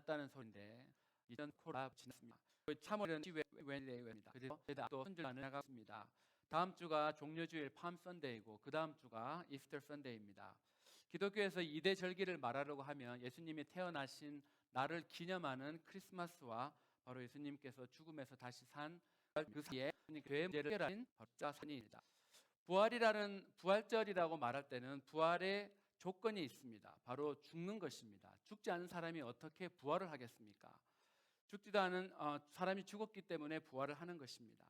지났다는 소리인데 이전 코로나 지났습니다. 3월은 웨네입니다. 그래서 또 선주가 나갔습니다. 다음 주가 종려주일 팜 선데이고 그 다음 주가 이스터 선데이입니다. 기독교에서 2대 절기를 말하려고 하면 예수님이 태어나신 날을 기념하는 크리스마스와 바로 예수님께서 죽음에서 다시 산 그 사이에 교회 문제를 해결하신 법자선입니다. 부활절이라고 말할 때는 부활의 조건이 있습니다. 바로 죽는 것입니다. 죽지 않은 사람이 어떻게 부활을 하겠습니까? 죽지도 않은 사람이 죽었기 때문에 부활을 하는 것입니다.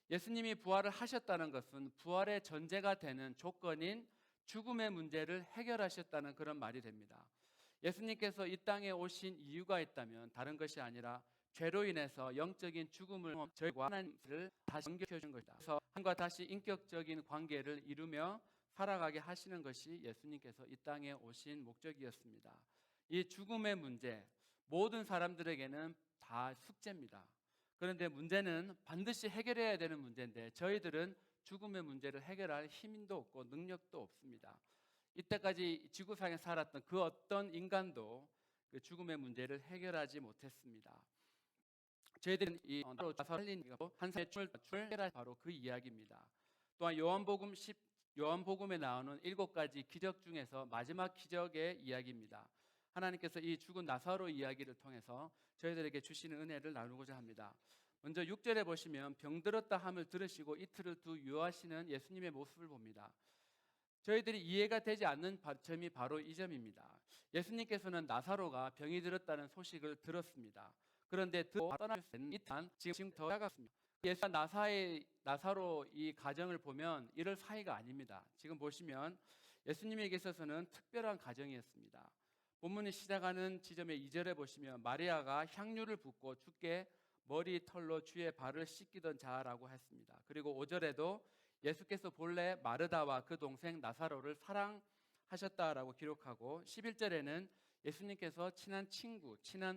예수님이 부활을 하셨다는 것은 부활의 전제가 되는 조건인 죽음의 문제를 해결하셨다는 그런 말이 됩니다. 예수님께서 이 땅에 오신 이유가 있다면 다른 것이 아니라 죄로 인해서 영적인 죽음을 저희와 하나님을 다시 연결해 주는 것이다. 그래서 하나님과 다시 인격적인 관계를 이루며 살아가게 하시는 것이 예수님께서 이 땅에 오신 목적이었습니다. 이 죽음의 문제, 모든 사람들에게는 다 숙제입니다. 그런데 문제는 반드시 해결해야 되는 문제인데 저희들은 죽음의 문제를 해결할 힘도 없고 능력도 없습니다. 이때까지 지구상에 살았던 그 어떤 인간도 그 죽음의 문제를 해결하지 못했습니다. 저희들은 이 살린 한 사람의 죽음을 해결할 바로 그 이야기입니다. 또한 요한복음에 나오는 7가지 기적 중에서 마지막 기적의 이야기입니다. 하나님께서 이 죽은 나사로 이야기를 통해서 저희들에게 주시는 은혜를 나누고자 합니다. 먼저 6절에 보시면 병들었다 함을 들으시고 이틀을 두 유하시는 예수님의 모습을 봅니다. 저희들이 이해가 되지 않는 점이 바로 이 점입니다. 예수님께서는 나사로가 병이 들었다는 소식을 들었습니다. 그런데 떠나셨는 이탄 지금 더 나갔습니다. 예수와 나사로 이 가정을 보면 이럴 사이가 아닙니다. 지금 보시면 예수님에게 있어서는 특별한 가정이었습니다. 본문이 시작하는 지점의 2절에 보시면 마리아가 향유를 붓고 주께 머리 털로 주의 발을 씻기던 자라고 했습니다. 그리고 5절에도 예수께서 본래 마르다와 그 동생 나사로를 사랑하셨다라고 기록하고 11절에는 예수님께서 친한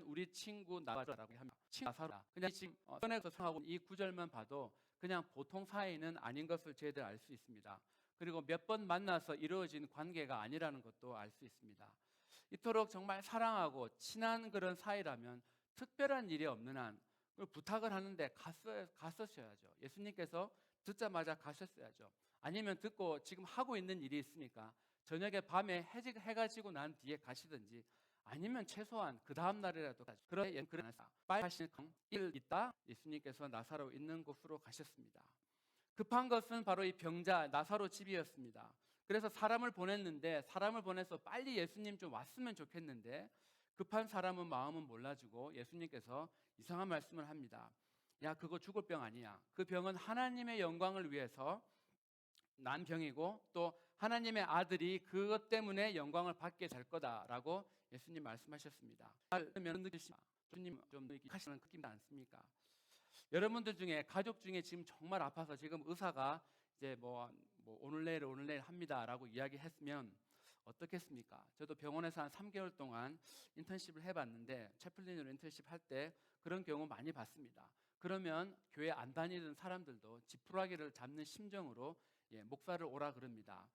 우리 친구 나사로라고 합니다. 나사로다. 그냥 지금 선에서 성하고 이 구절만 봐도 그냥 보통 사이는 아닌 것을 저희들 알 수 있습니다. 그리고 몇 번 만나서 이루어진 관계가 아니라는 것도 알 수 있습니다. 이토록 정말 사랑하고 친한 그런 사이라면 특별한 일이 없는 한 그걸 부탁을 하는데 갔었어야죠. 예수님께서 듣자마자 가셨어야죠. 아니면 듣고 지금 하고 있는 일이 있으니까 저녁에 밤에 해가 지고 난 뒤에 가시든지 아니면 최소한 그 다음 날이라도 가죠. 그런데 빨리 하시는 일 있다 예수님께서 나사로 있는 곳으로 가셨습니다. 급한 것은 바로 이 병자 나사로 집이었습니다. 그래서 사람을 보내서 빨리 예수님 좀 왔으면 좋겠는데 급한 사람은 마음은 몰라주고 예수님께서 이상한 말씀을 합니다. 야, 그거 죽을 병 아니야. 그 병은 하나님의 영광을 위해서 난 병이고 또 하나님의 아들이 그것 때문에 영광을 받게 될 거다라고 예수님 말씀하셨습니다. 주님 좀 하시는 느낌이 않습니까? 여러분들 중에 가족 중에 지금 정말 아파서 지금 의사가 이제 뭐 오늘 내일 합니다라고 이야기했으면 어떻겠습니까? 저도 병원에서 한 3개월 동안 인턴십을 해봤는데 채플린으로 인턴십 할 때 그런 경우 많이 봤습니다. 그러면 교회 안 다니던 사람들도 지푸라기를 잡는 심정으로 목사를 오라 그럽니다.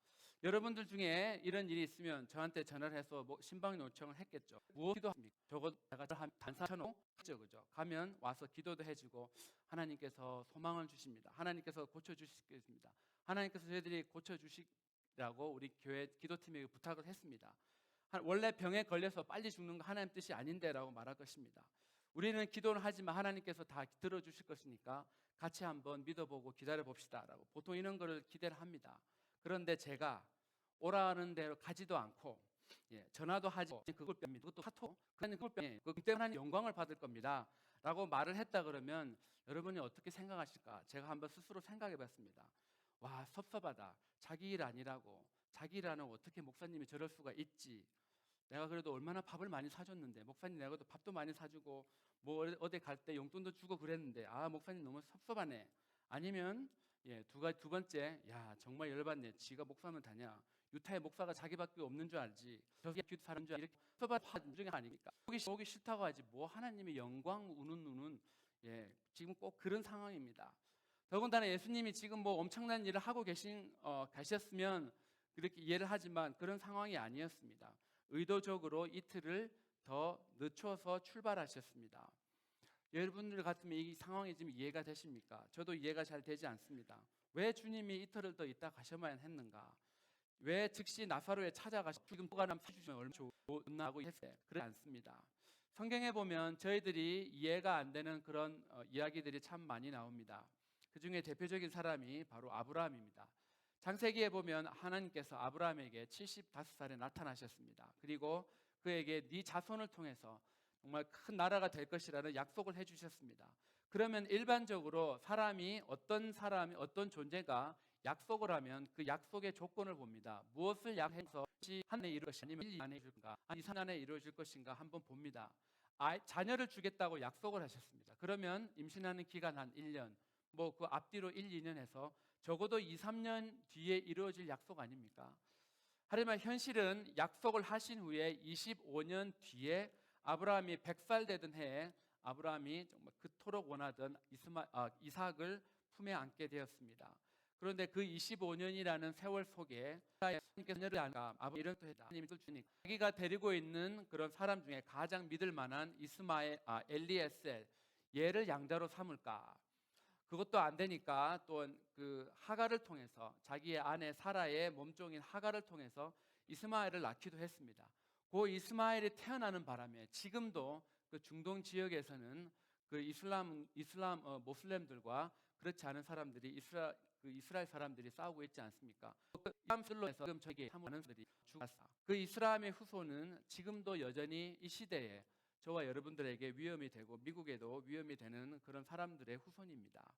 여러분들 중에 이런 일이 있으면 저한테 전화를 해서 신방 요청을 했겠죠. 무엇 기도합니까? 적어도 제가 한 단사천호 하죠, 그죠? 가면 와서 기도도 해주고 하나님께서 소망을 주십니다. 하나님께서 고쳐주시겠습니다. 하나님께서 저희들이 고쳐주시라고 우리 교회 기도팀에게 부탁을 했습니다. 원래 병에 걸려서 빨리 죽는 거 하나님 뜻이 아닌데라고 말할 것입니다. 우리는 기도를 하지만 하나님께서 다 들어주실 것이니까 같이 한번 믿어보고 기다려봅시다라고 보통 이런 거를 기대를 합니다. 그런데 제가 오라는 대로 가지도 않고 전화도 하지 그걸 뺍니다. 그것도 카톡 그걸 빼 그 때문에 하나님 영광을 받을 겁니다 라고 말을 했다 그러면 여러분이 어떻게 생각하실까? 제가 한번 스스로 생각해 봤습니다. 와, 섭섭하다. 자기 일 아니라고 자기 일 안 하고 어떻게 목사님이 저럴 수가 있지. 내가 그래도 얼마나 밥을 많이 사줬는데 목사님 내가 그래도 밥도 많이 사주고 뭐 어디 갈 때 용돈도 주고 그랬는데 목사님 너무 섭섭하네. 아니면 두 번째 야 정말 열받네. 지가 목사면 다냐. 유타의 목사가 자기밖에 없는 줄 알지. 저기 큐 사람 줄 이렇게 섭섭한 중에 아닙니까? 보기 싫다고 하지 뭐 하나님의 영광 우는 지금 꼭 그런 상황입니다. 더군다나 예수님이 지금 뭐 엄청난 일을 하고 가셨으면 그렇게 이해를 하지만 그런 상황이 아니었습니다. 의도적으로 이틀을 더 늦춰서 출발하셨습니다. 여러분들 같으면 이 상황이 지금 이해가 되십니까? 저도 이해가 잘 되지 않습니다. 왜 주님이 이틀을 더 있다 가셔야만 했는가? 왜 즉시 나사로에 찾아가서 지금 포가람 사주시면 얼마나 좋나고 했어요. 그렇지 않습니다. 성경에 보면 저희들이 이해가 안 되는 그런 이야기들이 참 많이 나옵니다. 그 중에 대표적인 사람이 바로 아브라함입니다. 창세기에 보면 하나님께서 아브라함에게 75살에 나타나셨습니다. 그리고 그에게 네 자손을 통해서 정말 큰 나라가 될 것이라는 약속을 해주셨습니다. 그러면 일반적으로 사람이 어떤 존재가 약속을 하면 그 약속의 조건을 봅니다. 무엇을 약해서 한 해에 이룰 것인가 아니면 1년 안에 이룰 것인가 아니면 2, 3년에 이루어질 것인가 한번 봅니다. 자녀를 주겠다고 약속을 하셨습니다. 그러면 임신하는 기간 한 1년, 뭐 그 앞뒤로 1, 2년 해서 적어도 2, 3년 뒤에 이루어질 약속 아닙니까? 하지만 현실은 약속을 하신 후에 25년 뒤에 아브라함이 100살 되던 해에 아브라함이 정말 그토록 원하던 이삭을 품에 안게 되었습니다. 그런데 그 25년이라는 세월 속에 하나님께서 자녀를 안가 이런 또 하나님이 주니까 자기가 데리고 있는 그런 사람 중에 가장 믿을 만한 엘리에셀 얘를 양자로 삼을까? 그것도 안 되니까 또 그 하갈을 통해서 자기의 아내 사라의 몸종인 하갈을 통해서 이스마엘을 낳기도 했습니다. 그 이스마엘이 태어나는 바람에 지금도 그 중동 지역에서는 그 모슬렘들과 그렇지 않은 사람들이 이스라엘 사람들이 싸우고 있지 않습니까? 이슬람에서 지금 저에게 많은 사람들이 죽었어. 그 이스라엘의 후손은 지금도 여전히 이 시대에 저와 여러분들에게 위험이 되고 미국에도 위험이 되는 그런 사람들의 후손입니다.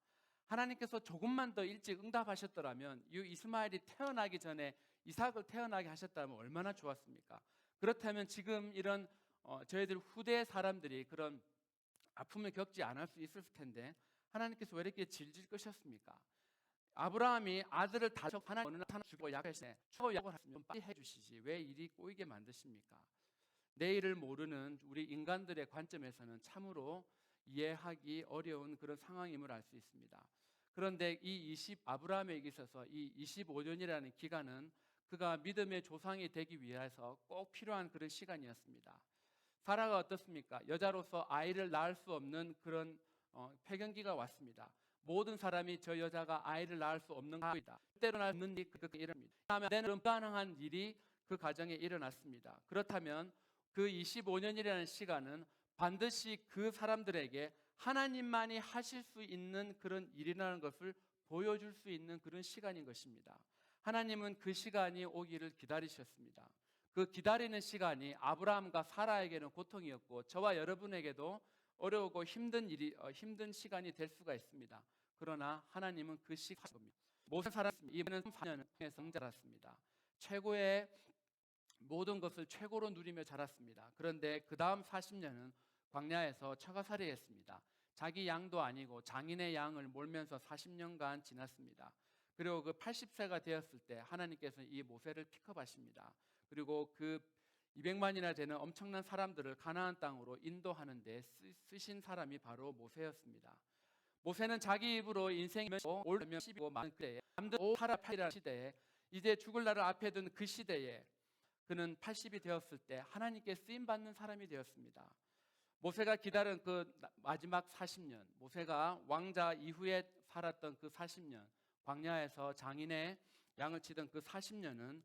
하나님께서 조금만 더 일찍 응답하셨더라면 이 이스마엘이 태어나기 전에 이삭을 태어나게 하셨다면 얼마나 좋았습니까? 그렇다면 지금 이런 저희들 후대 사람들이 그런 아픔을 겪지 않을 수 있을 텐데 하나님께서 왜 이렇게 질질 끄셨습니까? 아브라함이 아들을 다적 하나님을 주고 약하시네. 추가 약을 하시면 빨리 해주시지 왜 일이 꼬이게 만드십니까? 내일을 모르는 우리 인간들의 관점에서는 참으로 이해하기 어려운 그런 상황임을 알 수 있습니다. 그런데 아브라함에게 있어서 이 25년이라는 기간은 그가 믿음의 조상이 되기 위해서 꼭 필요한 그런 시간이었습니다. 사라가 어떻습니까? 여자로서 아이를 낳을 수 없는 그런 폐경기가 왔습니다. 모든 사람이 저 여자가 아이를 낳을 수 없는 거이다. 때로 낳는 일이 그렇게 일어납니다. 그다음에 불가능한 일이 그 가정에 일어났습니다. 그렇다면 그 25년이라는 시간은 반드시 그 사람들에게 하나님만이 하실 수 있는 그런 일이라는 것을 보여줄 수 있는 그런 시간인 것입니다. 하나님은 그 시간이 오기를 기다리셨습니다. 그 기다리는 시간이 아브라함과 사라에게는 고통이었고 저와 여러분에게도 어려우고 힘든 시간이 될 수가 있습니다. 그러나 하나님은 그 시간입니다. 모든 사람이 이번에는 4년을 통해서 자랐습니다. 최고의 모든 것을 최고로 누리며 자랐습니다. 그런데 그 다음 40년은 광야에서 처가살이 했습니다. 자기 양도 아니고 장인의 양을 몰면서 40년간 지났습니다. 그리고 그 80세가 되었을 때 하나님께서는 이 모세를 픽업하십니다. 그리고 그 200만이나 되는 엄청난 사람들을 가나안 땅으로 인도하는 데 쓰신 사람이 바로 모세였습니다. 모세는 자기 입으로 인생이 올면 10이고 많은 그때에 남들 오하라파이라는 시대에 이제 죽을 날을 앞에 둔 그 시대에 그는 80이 되었을 때 하나님께 쓰임받는 사람이 되었습니다. 모세가 기다린 그 마지막 40년, 모세가 왕자 이후에 살았던 그 40년, 광야에서 장인의 양을 치던 그 40년은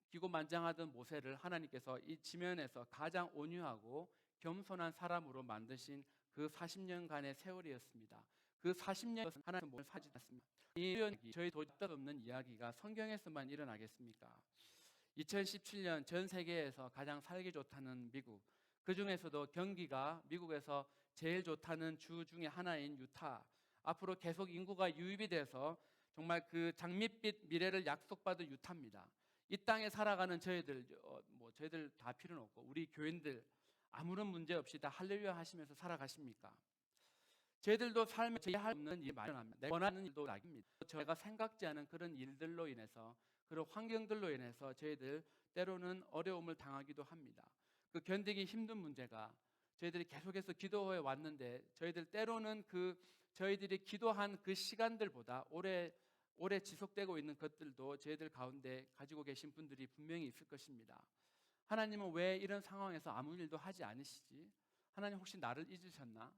기고만장하던 모세를 하나님께서 이 지면에서 가장 온유하고 겸손한 사람으로 만드신 그 40년간의 세월이었습니다. 그 40년은 하나님 몸을 사지 않습니다. 이 표현이 저희 도저히 없는 이야기가 성경에서만 일어나겠습니까? 2017년 전 세계에서 가장 살기 좋다는 미국, 그 중에서도 경기가 미국에서 제일 좋다는 주 중에 하나인 유타, 앞으로 계속 인구가 유입이 돼서 정말 그 장밋빛 미래를 약속받은 유타입니다. 이 땅에 살아가는 저희들 다 필요는 없고 우리 교인들 아무런 문제 없이 다 할렐루야 하시면서 살아가십니까? 저희들도 삶에 제할 없는 일이 많습니다. 내가 원하는 일도 낙입니다. 제가 생각지 않은 그런 일들로 인해서 그런 환경들로 인해서 저희들 때로는 어려움을 당하기도 합니다. 그 견디기 힘든 문제가 저희들이 계속해서 기도해 왔는데 저희들 때로는 저희들이 기도한 그 시간들보다 오래 지속되고 있는 것들도 저희들 가운데 가지고 계신 분들이 분명히 있을 것입니다. 하나님은 왜 이런 상황에서 아무 일도 하지 않으시지? 하나님 혹시 나를 잊으셨나?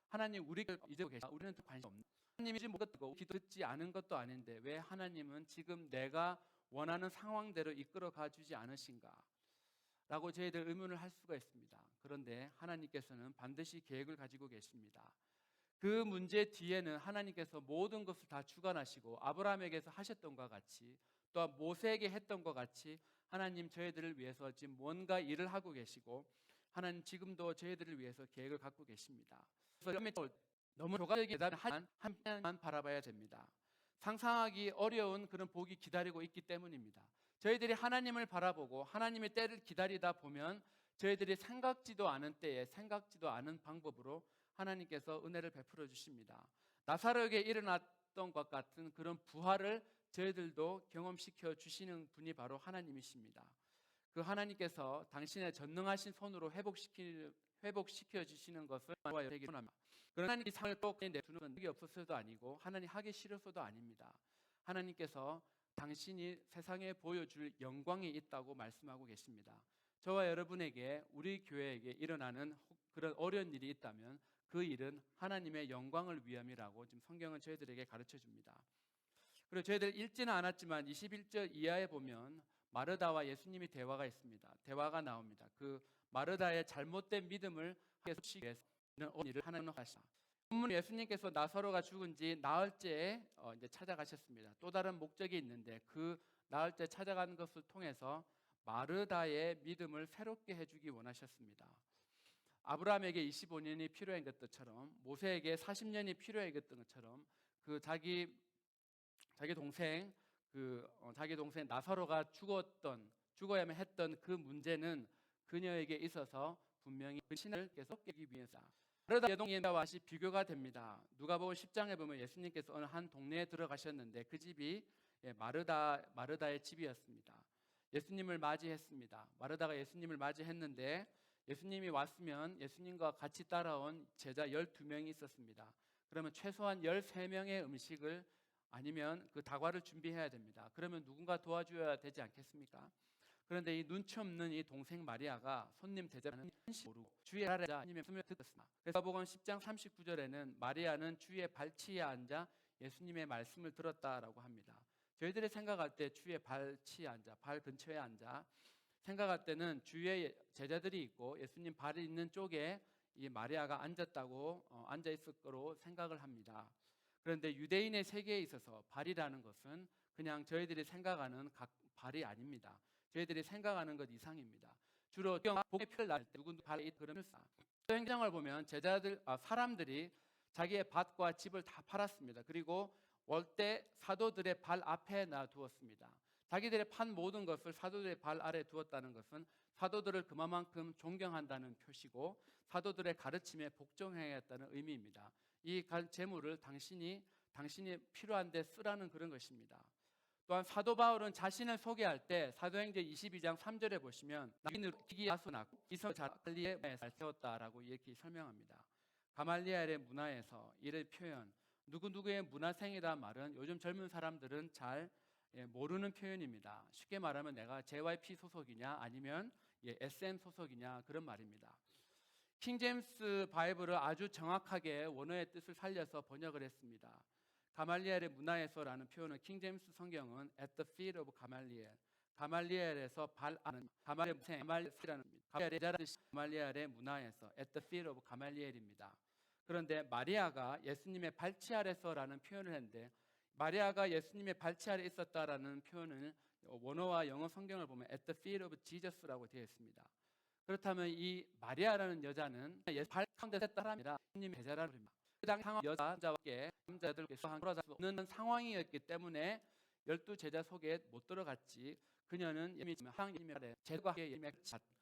하나님 우리를 잊고 계시나? 우리는 또 관심 없나? 하나님이 못듣고 기도 듣지 않은 것도 아닌데 왜 하나님은 지금 내가 원하는 상황대로 이끌어 가주지 않으신가? 라고 저희들 의문을 할 수가 있습니다. 그런데 하나님께서는 반드시 계획을 가지고 계십니다. 그 문제 뒤에는 하나님께서 모든 것을 다 주관하시고 아브라함에게서 하셨던 것과 같이 또 모세에게 했던 것과 같이 하나님 저희들을 위해서 지금 뭔가 일을 하고 계시고 하나님 지금도 저희들을 위해서 계획을 갖고 계십니다. 그래서 너무 조각적인 대답을 한 면만 바라봐야 됩니다. 상상하기 어려운 그런 복이 기다리고 있기 때문입니다. 저희들이 하나님을 바라보고 하나님의 때를 기다리다 보면 저희들이 생각지도 않은 때에 생각지도 않은 방법으로 하나님께서 은혜를 베풀어 주십니다. 나사로에게 일어났던 것 같은 그런 부활을 저희들도 경험시켜 주시는 분이 바로 하나님이십니다. 그 하나님께서 당신의 전능하신 손으로 회복시켜 주시는 것을 되기 원합니다. 그러나 하나님이 상을 꼭 내두는 건 그게 없어서도 아니고 하나님 하기 싫어서도 아닙니다. 하나님께서 당신이 세상에 보여줄 영광이 있다고 말씀하고 계십니다. 저와 여러분에게 우리 교회에게 일어나는 그런 어려운 일이 있다면 그 일은 하나님의 영광을 위함이라고 지금 성경은 저희들에게 가르쳐 줍니다. 그리고 저희들 읽지는 않았지만 21절 이하에 보면 마르다와 예수님이 대화가 있습니다. 대화가 나옵니다. 그 마르다의 잘못된 믿음을 회복시키기 위해서 일을 하는 것이다. 본문 예수님께서 나사로가 죽은 지 나흘째에 이제 찾아가셨습니다. 또 다른 목적이 있는데 그 나흘째 찾아가는 것을 통해서 마르다의 믿음을 새롭게 해주기 원하셨습니다. 아브라함에게 25년이 필요한 것처럼 모세에게 40년이 필요한 것처럼 그 자기 동생 자기 동생 나사로가 죽어야만 했던 그 문제는 그녀에게 있어서 분명히 그 신을 계속 깨기 위해서 마르다 예동인과 다시 비교가 됩니다. 누가복음 10장에 보면 예수님께서 어느 한 동네에 들어가셨는데 그 집이 마르다의 집이었습니다. 예수님을 맞이했습니다. 마르다가 예수님을 맞이했는데 예수님이 왔으면 예수님과 같이 따라온 제자 12명이 있었습니다. 그러면 최소한 13명의 음식을 아니면 그 다과를 준비해야 됩니다. 그러면 누군가 도와줘야 되지 않겠습니까? 그런데 이 눈치 없는 이 동생 마리아가 손님 대접하는 한시 모르고 주위에 앉아 하나님의 말씀을 듣었습니다. 그래서 복음 10장 39절에는 마리아는 주의 발치에 앉아 예수님의 말씀을 들었다라고 합니다. 저희들이 생각할 때 주의 발치에 앉아, 발 근처에 앉아 생각할 때는 주위에 제자들이 있고 예수님 발이 있는 쪽에 이 마리아가 앉아 있을 거로 생각을 합니다. 그런데 유대인의 세계에 있어서 발이라는 것은 그냥 저희들이 생각하는 발이 아닙니다. 저희들이 생각하는 것 이상입니다. 주로 복의 표를 날 때 누군가 발이 그런 행장을 보면 사람들이 자기의 밭과 집을 다 팔았습니다. 그리고 올 때 사도들의 발 앞에 놔두었습니다. 자기들의 판 모든 것을 사도들의 발 아래 두었다는 것은 사도들을 그만큼 존경한다는 표시고 사도들의 가르침에 복종해야겠다는 의미입니다. 이 재물을 당신이 필요한 데 쓰라는 그런 것입니다. 또한 사도 바울은 자신을 소개할 때 사도행전 22장 3절에 보시면 나는 기기야수 낳고 이성 가말리엘에 잘 세웠다라고 이렇게 설명합니다. 가말리엘의 문화에서 이를 표현 누구누구의 문화생이라는 말은 요즘 젊은 사람들은 잘 모르는 표현입니다. 쉽게 말하면 내가 JYP 소속이냐 아니면 SM 소속이냐 그런 말입니다. 킹제임스 바이블을 아주 정확하게 원어의 뜻을 살려서 번역을 했습니다. 가말리엘의 문화에서라는 표현은 킹제임스 성경은 at the feet of 가말리엘, 가말리엘에서 발 아는 가말리엘이라는 가말리엘의 문화에서 at the feet of 가말리엘입니다. 그런데 마리아가 예수님의 발치 아래서라는 표현을 했는데 마리아가 예수님의 발치 아래 있었다라는 표현을 원어와 영어 성경을 보면 at the feet of Jesus라고 되어 있습니다. 그렇다면 이 마리아라는 여자는 예수 발 가운데 섰다 사람이라 예수님의 제자라는 겁니다. 그 당시 여자와 남자들께서 돌아갈 수 없는 상황이었기 때문에 12제자 속에 못 들어갔지. 그녀는 하나님의 제자와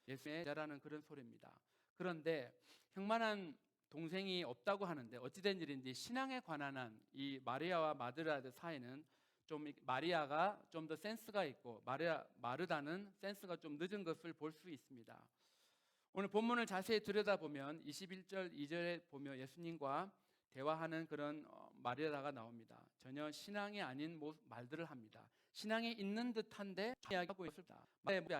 예수의 제자라는 그런 소리입니다. 그런데 형만한 동생이 없다고 하는데 어찌된 일인지 신앙에 관한 한 이 마리아와 마르다 사이는 좀 마리아가 좀 더 센스가 있고 마르다는 센스가 좀 늦은 것을 볼 수 있습니다. 오늘 본문을 자세히 들여다보면 21절 2절에 보면 예수님과 대화하는 그런 마리아가 나옵니다. 전혀 신앙이 아닌 말들을 합니다. 신앙이 있는 듯한데 이야기하고 있습니다.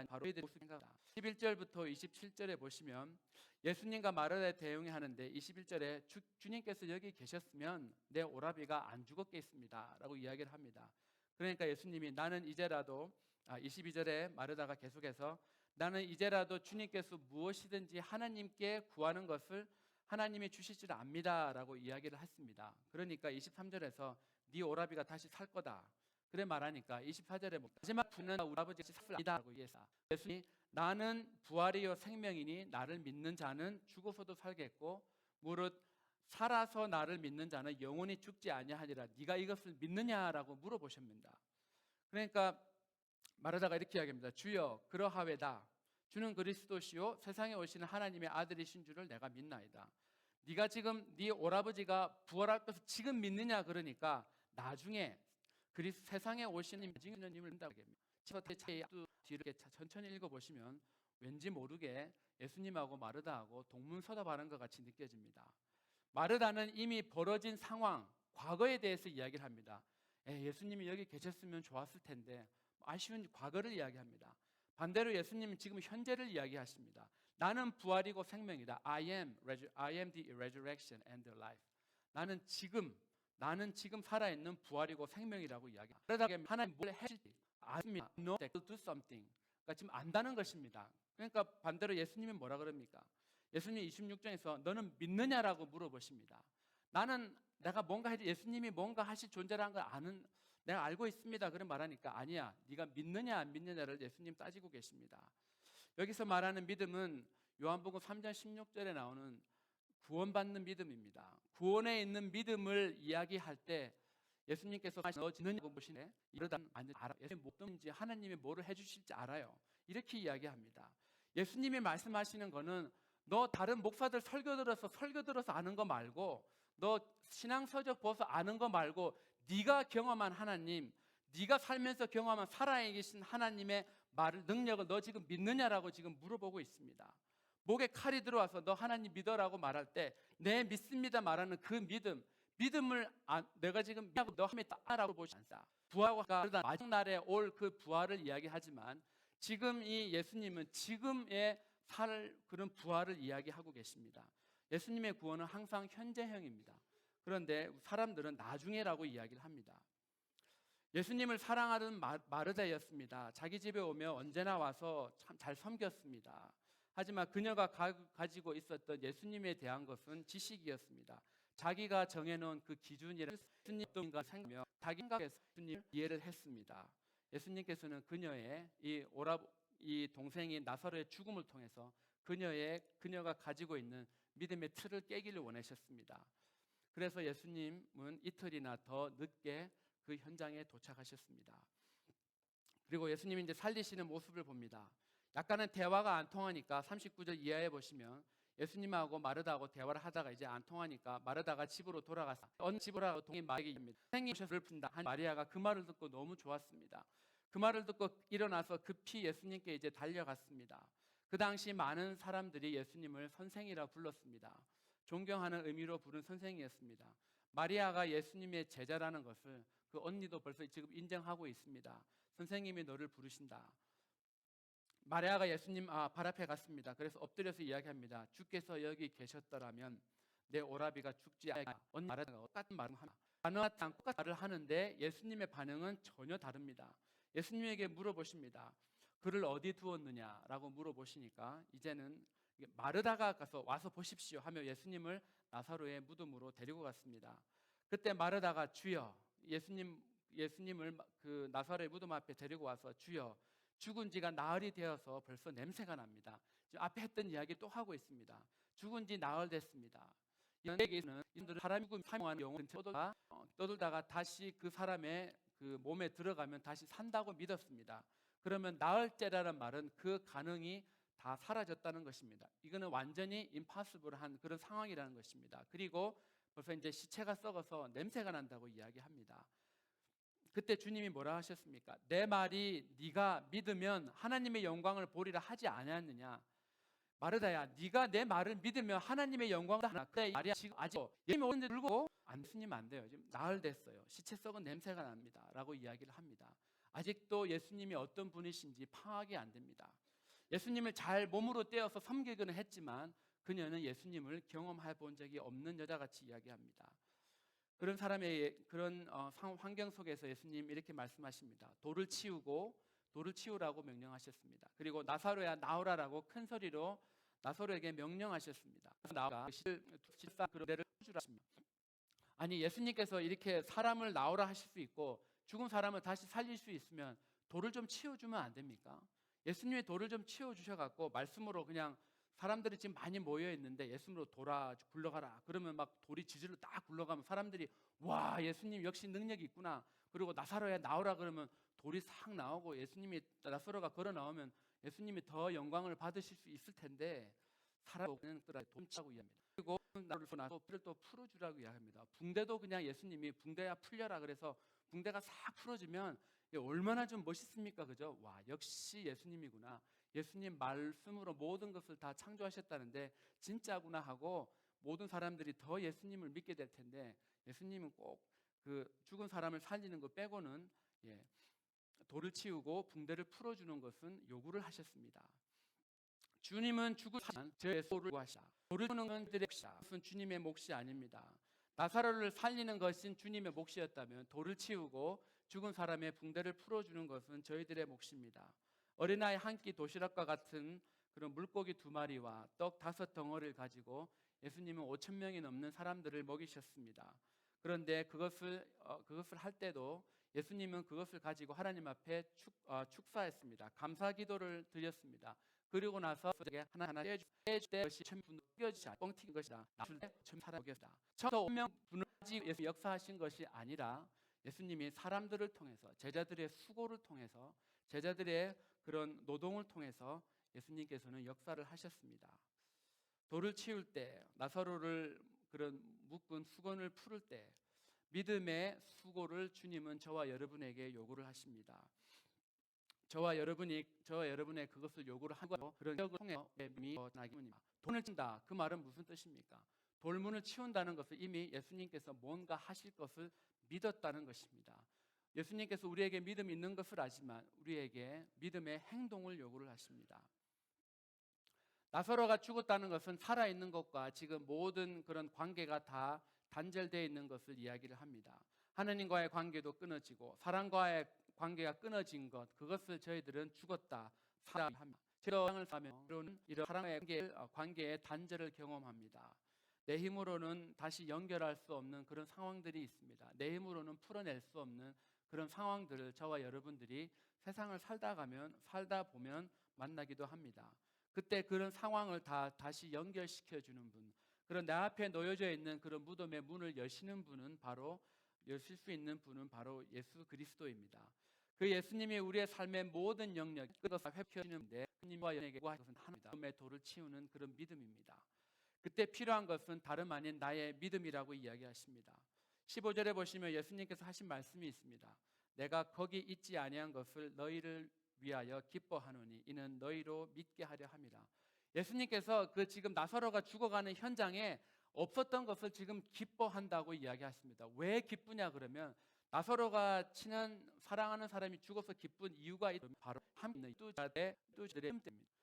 바로 이들의 모습인가. 11절부터 27절에 보시면 예수님과 마르다의 대응을 하는데 21절에 주님께서 여기 계셨으면 내 오라비가 안 죽었겠습니다 라고 이야기를 합니다. 그러니까 예수님이 나는 이제라도 22절에 마르다가 계속해서 나는 이제라도 주님께서 무엇이든지 하나님께 구하는 것을 하나님이 주실 줄 압니다 라고 이야기를 했습니다. 그러니까 23절에서 네 오라비가 다시 살 거다 그래 말하니까 24절에 마지막 부는 우리 아버지가 살리다 라고 이해했다. 예수님이 나는 부활이요 생명이니 나를 믿는 자는 죽어서도 살겠고 무릇 살아서 나를 믿는 자는 영원히 죽지 아니하리라. 네가 이것을 믿느냐라고 물어보십니다. 그러니까 마르다가 이렇게 이야기합니다. 주여 그러하외다. 주는 그리스도시요 세상에 오시는 하나님의 아들이신 줄을 내가 믿나이다. 네가 지금 네 오라버지가 부활할 것을 지금 믿느냐 그러니까 나중에 세상에 오시는 님을 믿는다고 합니다. 뒤를 천천히 읽어보시면 왠지 모르게 예수님하고 마르다하고 동문서답하는 것 같이 느껴집니다. 마르다는 이미 벌어진 상황, 과거에 대해서 이야기를 합니다. 예수님이 여기 계셨으면 좋았을 텐데 아쉬운 과거를 이야기합니다. 반대로 예수님은 지금 현재를 이야기하십니다. 나는 부활이고 생명이다. I am the resurrection and the life. 나는 지금 살아있는 부활이고 생명이라고 이야기합니다. 하나님 뭘 해줄지 아십니다. No, they will do something. 그러니까 지금 안다는 것입니다. 그러니까 반대로 예수님이 뭐라 그럽니까? 예수님 26장에서 너는 믿느냐라고 물어보십니다. 나는 내가 뭔가 해도 예수님이 뭔가 하실 존재라는 걸 아는 내가 알고 있습니다. 그런 말하니까 아니야. 네가 믿느냐 안 믿느냐를 예수님 따지고 계십니다. 여기서 말하는 믿음은 요한복음 3장 16절에 나오는 구원받는 믿음입니다. 구원에 있는 믿음을 이야기할 때 예수님께서 너 지느냐고 보시네. 이러다 알아. 예수님 뭐든지 하나님이 뭐를 해주실지 알아요. 이렇게 이야기합니다. 예수님이 말씀하시는 거는 너 다른 목사들 설교 들어서 아는 거 말고 너 신앙 서적 보서 아는 거 말고 네가 경험한 하나님, 네가 살면서 경험한 살아계신 하나님의 말을 능력을 너 지금 믿느냐라고 지금 물어보고 있습니다. 목에 칼이 들어와서 너 하나님 믿어라고 말할 때 네 믿습니다 말하는 그 믿음을 내가 지금 너 함에 따라고 보지 않다. 부활과 마지막 날에 올 그 부활을 이야기하지만 지금 이 예수님은 지금의 살 그런 부활을 이야기하고 계십니다. 예수님의 구원은 항상 현재형입니다. 그런데 사람들은 나중에라고 이야기를 합니다. 예수님을 사랑하던 마르다였습니다. 자기 집에 오면 언제나 와서 참 잘 섬겼습니다. 하지만 그녀가 가지고 있었던 예수님에 대한 것은 지식이었습니다. 자기가 정해놓은 그 기준이라 예수님과 생각하며 자기 생각에서 예수님을 이해를 했습니다. 예수님께서는 그녀의 이 동생이 나사로의 죽음을 통해서 그녀가 가지고 있는 믿음의 틀을 깨기를 원하셨습니다. 그래서 예수님은 이틀이나 더 늦게 그 현장에 도착하셨습니다. 그리고 예수님이 이제 살리시는 모습을 봅니다. 약간은 대화가 안 통하니까 39절 이하에 보시면 예수님하고 마르다하고 대화를 하다가 이제 안 통하니까 마르다가 집으로 돌아가서 어느 집으로 동이 마귀입니다. 생님을 푼다 한 마리아가 그 말을 듣고 너무 좋았습니다. 그 말을 듣고 일어나서 급히 예수님께 이제 달려갔습니다. 그 당시 많은 사람들이 예수님을 선생이라 불렀습니다. 존경하는 의미로 부른 선생이었습니다. 마리아가 예수님의 제자라는 것을 그 언니도 벌써 지금 인정하고 있습니다. 선생님이 너를 부르신다. 마리아가 예수님 발 앞에 갔습니다. 그래서 엎드려서 이야기합니다. 주께서 여기 계셨더라면 내 오라비가 죽지 않았다. 언니 마리아가 똑같은 말을 합니다. 단호하지 않고 똑같은 말을 하는데 예수님의 반응은 전혀 다릅니다. 예수님에게 물어보십니다. 그를 어디 두었느냐라고 물어보시니까 이제는 마르다가 와서 보십시오 하며 예수님을 나사로의 무덤으로 데리고 갔습니다. 그때 마르다가 주여 예수님을 그 나사로의 무덤 앞에 데리고 와서 주여 죽은 지가 나흘이 되어서 벌써 냄새가 납니다. 지금 앞에 했던 이야기 또 하고 있습니다. 죽은 지 나흘 됐습니다. 이들은 사람이 사명한 영혼 떠돌다가 다시 그 사람의 그 몸에 들어가면 다시 산다고 믿었습니다. 그러면 나흘째라는 말은 그 가능이 다 사라졌다는 것입니다. 이거는 완전히 임파서블한 그런 상황이라는 것입니다. 그리고 벌써 이제 시체가 썩어서 냄새가 난다고 이야기합니다. 그때 주님이 뭐라 하셨습니까? 내 말이 네가 믿으면 하나님의 영광을 보리라 하지 않았느냐? 마르다야, 네가 내 말을 믿으면 하나님의 영광을 하나. 그때 말이야 지금 아직 예수님 오는데 불고 안 쓰면 안 돼요. 지금 나흘 됐어요. 시체 썩은 냄새가 납니다. 라고 이야기를 합니다. 아직도 예수님이 어떤 분이신지 파악이 안 됩니다. 예수님을 잘 몸으로 떼어서 섬기기는 했지만 그녀는 예수님을 경험해 본 적이 없는 여자같이 이야기합니다. 그런 사람의 그런 환경 속에서 예수님 이렇게 말씀하십니다. 돌을 치우라고 명령하셨습니다. 그리고 나사로야 나오라라고 큰 소리로 나사로에게 명령하셨습니다. 나가 실사 그런 데를 주라십니다. 아니, 예수님께서 이렇게 사람을 나오라 하실 수 있고 죽은 사람을 다시 살릴 수 있으면 돌을 좀 치워주면 안 됩니까? 예수님이 돌을 좀 치워주셔갖고 말씀으로 그냥 사람들이 지금 많이 모여 있는데 예수님으로 돌아 굴러가라 그러면 막 돌이 지지로 딱 굴러가면 사람들이 와, 예수님 역시 능력이 있구나. 그리고 나사로야 나오라 그러면 돌이 싹 나오고 예수님이 나사로가 걸어 나오면 예수님이 더 영광을 받으실 수 있을 텐데 사람은 돈차고 이야기합니다. 그리고 나를 나서 피를 또 풀어주라고 이야기합니다. 붕대도 그냥 예수님이 붕대야 풀려라 그래서 붕대가 싹 풀어지면 얼마나 좀 멋있습니까, 그죠? 와, 역시 예수님이구나. 예수님 말씀으로 모든 것을 다 창조하셨다는데 진짜구나 하고 모든 사람들이 더 예수님을 믿게 될 텐데 예수님은 꼭 그 죽은 사람을 살리는 것 빼고는 돌을 치우고 붕대를 풀어주는 것은 요구를 하셨습니다. 주님은 죽을 사람 제 소를 구하시다. 돌을 치우는 건 그들의 몫이다. 그것은 주님의 몫이 아닙니다. 나사로를 살리는 것은 주님의 몫이었다면 돌을 치우고 죽은 사람의 붕대를 풀어주는 것은 저희들의 몫입니다. 어린아이 한 끼 도시락과 같은 그런 물고기 2마리와 떡 5덩어리를 가지고 예수님은 5,000명이 넘는 사람들을 먹이셨습니다. 그런데 그것을 할 때도 예수님은 그것을 가지고 하나님 앞에 축사했습니다. 감사 기도를 드렸습니다. 그리고 나서 하나하나 떼줄 때 것이 천분을 튀겨지지 않고 뻥 튀긴 것이다. 나쁠 때 천사라 보겠다. 처음부터 5명 분을 가지고 예수 역사하신 것이 아니라 예수님이 사람들을 통해서 제자들의 수고를 통해서 제자들의 그런 노동을 통해서 예수님께서는 역사를 하셨습니다. 돌을 치울 때 나사로를 그런 묶은 수건을 풀을 때 믿음의 수고를 주님은 저와 여러분에게 요구를 하십니다. 저와 여러분의 그것을 요구를 하고 그런 기억을 통해 믿음이 나기입니다. 돌을 친다. 그 말은 무슨 뜻입니까? 돌문을 치운다는 것은 이미 예수님께서 뭔가 하실 것을 믿었다는 것입니다. 예수님께서 우리에게 믿음이 있는 것을 알지만 우리에게 믿음의 행동을 요구를 하십니다. 나사로가 죽었다는 것은 살아있는 것과 지금 모든 그런 관계가 다 단절되어 있는 것을 이야기를 합니다. 하나님과의 관계도 끊어지고 사랑과의 관계가 끊어진 것, 그것을 저희들은 죽었다, 살았다 합니다. 세상을 사면 이런 사랑의 관계의 단절을 경험합니다. 내 힘으로는 다시 연결할 수 없는 그런 상황들이 있습니다. 내 힘으로는 풀어낼 수 없는 그런 상황들을 저와 여러분들이 세상을 살다 보면 만나기도 합니다. 그때 그런 상황을 다시 연결시켜 주는 분, 그런 내 앞에 놓여져 있는 그런 무덤의 문을 여실 수 있는 분은 바로 예수 그리스도입니다. 그 예수님이 우리의 삶의 모든 영역 끊어서 회피하시는데 하나님과 연예계 것은 하나님의 돌을 치우는 그런 믿음입니다. 그때 필요한 것은 다름 아닌 나의 믿음이라고 이야기하십니다. 15절에 보시면 예수님께서 하신 말씀이 있습니다. 내가 거기 있지 아니한 것을 너희를 위하여 기뻐하노니 이는 너희로 믿게 하려 함이라. 예수님께서 그 지금 나사로가 죽어가는 현장에 없었던 것을 지금 기뻐한다고 이야기하십니다. 왜 기쁘냐 그러면 나사로가 친한 사랑하는 사람이 죽어서 기쁜 이유가 바로 함께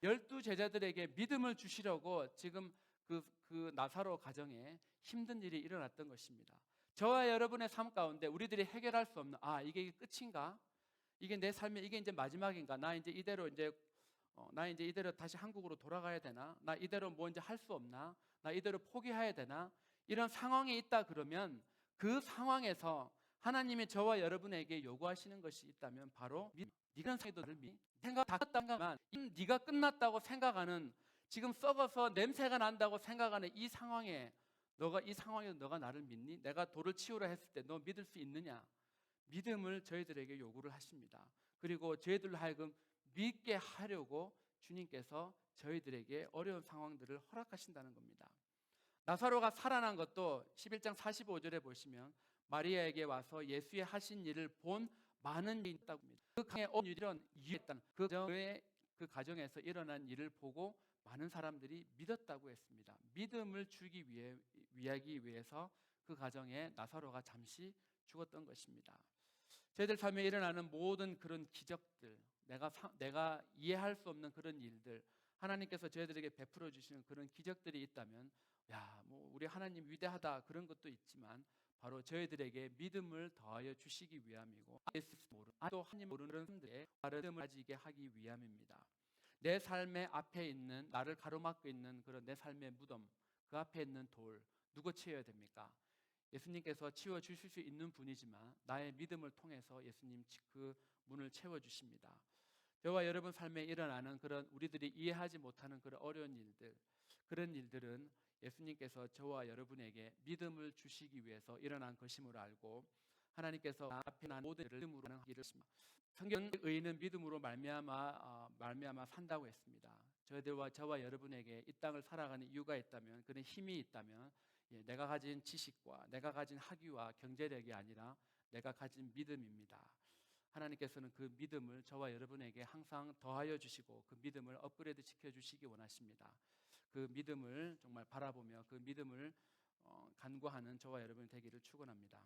12 제자들에게 믿음을 주시려고 지금 그 나사로 가정에 힘든 일이 일어났던 것입니다. 저와 여러분의 삶 가운데 우리들이 해결할 수 없는 이게 끝인가? 이게 내 삶의 이게 이제 마지막인가? 나 이제 이대로 다시 한국으로 돌아가야 되나? 나 이대로 뭐 이제 할 수 없나? 나 이대로 포기해야 되나? 이런 상황이 있다 그러면 그 상황에서 하나님이 저와 여러분에게 요구하시는 것이 있다면 바로 네가 사이도를 생각 다 끝났다만 네가 끝났다고 생각하는 지금 썩어서 냄새가 난다고 생각하는 이 상황에 너가 나를 믿니? 내가 돌을 치우라 했을 때 너 믿을 수 있느냐? 믿음을 저희들에게 요구를 하십니다. 그리고 저희들로 하여금 믿게 하려고 주님께서 저희들에게 어려운 상황들을 허락하신다는 겁니다. 나사로가 살아난 것도 11장 45절에 보시면 마리아에게 와서 예수의 하신 일을 본 많은 일이 있다고 합니다. 그 강에 이런 이유했다는 그 가정에서 일어난 일을 보고 많은 사람들이 믿었다고 했습니다. 믿음을 주기 위하기 위해서 그 가정에 나사로가 잠시 죽었던 것입니다. 저희들 삶에 일어나는 모든 그런 기적들, 내가 이해할 수 없는 그런 일들, 하나님께서 저희들에게 베풀어 주시는 그런 기적들이 있다면, 야, 뭐 우리 하나님 위대하다 그런 것도 있지만 바로 저희들에게 믿음을 더하여 주시기 위함이고, 또 하나님 모르는 사람들의 믿음을 가지게 하기 위함입니다. 내 삶의 앞에 있는, 나를 가로막고 있는 그런 내 삶의 무덤, 그 앞에 있는 돌, 누구 치워야 됩니까? 예수님께서 치워 주실 수 있는 분이지만 나의 믿음을 통해서 예수님 그 문을 채워 주십니다. 저와 여러분 삶에 일어나는 그런 우리들이 이해하지 못하는 그런 어려운 일들, 그런 일들은 예수님께서 저와 여러분에게 믿음을 주시기 위해서 일어난 것임을 알고, 하나님께서 앞에 난 모든 일을 믿음으로 하는 일을 하십니다. 성경 의인은 믿음으로 말미암아 산다고 했습니다. 저와 여러분에게 이 땅을 살아가는 이유가 있다면, 그런 힘이 있다면, 내가 가진 지식과 내가 가진 학위와 경제력이 아니라 내가 가진 믿음입니다. 하나님께서는 그 믿음을 저와 여러분에게 항상 더하여 주시고 그 믿음을 업그레이드 시켜 주시기 원하십니다. 그 믿음을 정말 바라보며 그 믿음을 간구하는 저와 여러분이 되기를 축원합니다.